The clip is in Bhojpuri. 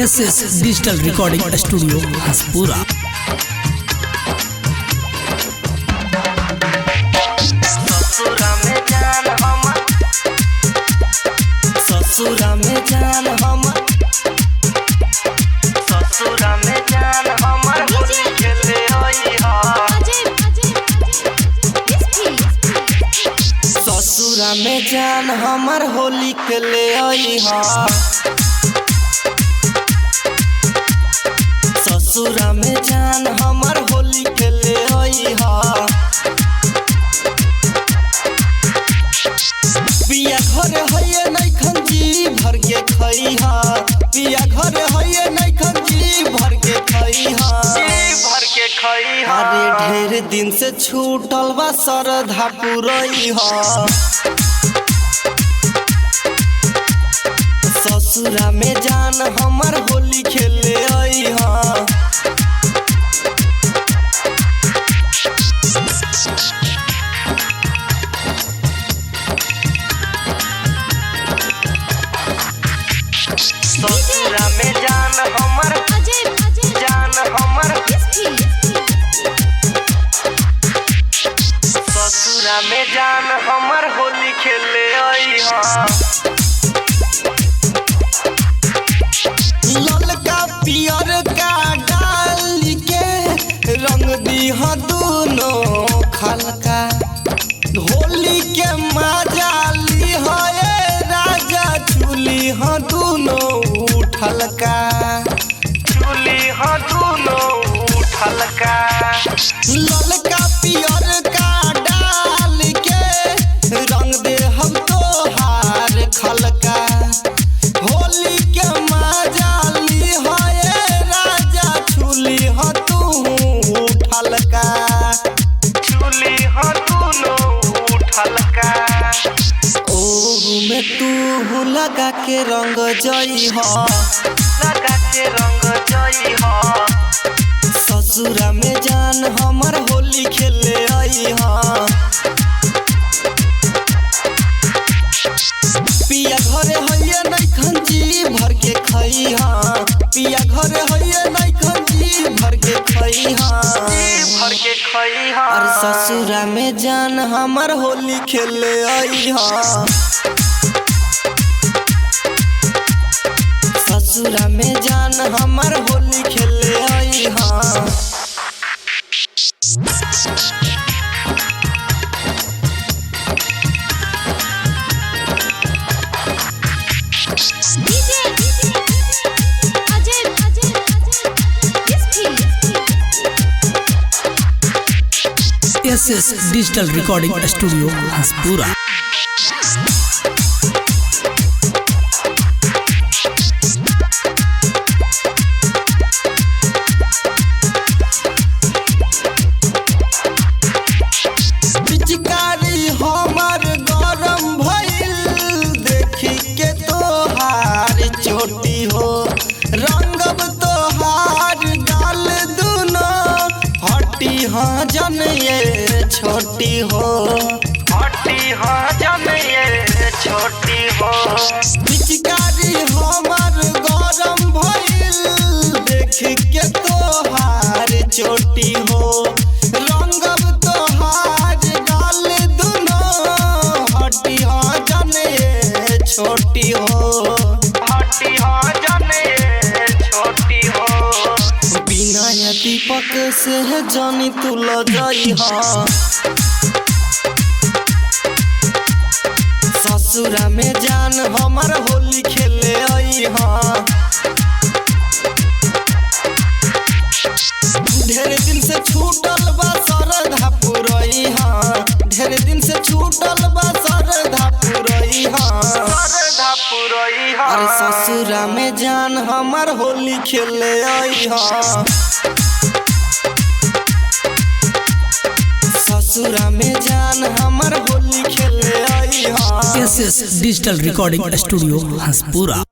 SS digital recording studio Hanspura. ससुरा में जान हमर ससुरा में जान हमर होली खेले आई हा। ससुरा में जान हमर होली खेले आई हा। ससुरा में जान हमर होली खेले आई हा। पिया घर है नहीं खंजी भर के खई हा। पिया घर है नहीं खंजी भर के खई हा। भर के खई हा। अरे ढेर दिन से छूटल बा सरधा पुरई हा। ससुरा में जान हमर होली खेले आई हा। ससुरा में जान हमर जान हमर ससुरा में जान हमर होली खेले आई हा। ललका पियर का डाल के रंग दिहा दोनों खलका। होली के मजा ली है राजा चुली हाँ दोनों उठलका। चुली हाँ दोनों उठलका। ललका पियर का डाल के रंग दे हम तोहार खलका। होली के मजा ली है राजा चुली हाँ तू उठलका। चुली हाँ दोनों उठलका। में तू लगा के रंग जई हा। लगा के रंग जई हा। ससुरा में जान हमर होली खेले आई हा। पिया घरे है नहीं खंजी भर के खई हा। पिया घरे है नहीं खंजी भर के खई हा। भर के खई हा। और ससुरा में जान हमर होली खेले आई हा। ससुरा में जान हमर होली खेले आई हा। SS digital recording studio Hanspura. पिचकारी हमर गरम भइल देखी के तोहार चोटी हो। रंगब तोहार गाल दुनो हटी हाँ जन ये छोटी हो। हटी हाँ जन ये छोटी हो। पिचकारी हमर गरम भइल देखी के तोहार चोटी हो। रंगब तोहार गाल दुनो हटी हाँ जने छोटी हो। हटी हाँ जने छोटी हो। बिना दीपक से जानी तू ल जाई हा। ससुरा में जान हमर होली खेले आई हा। ढेर दिन से छूटल बा सरधा पुरई हा। ढेर दिन से छूटल बा सरधा पुरई हा। सरधा पुरई हा। अरे ससुरा में जान हमर होली खेले आई हा। ससुरा में जान हमर होली खेले आई हा। SS digital recording studio Hanspura.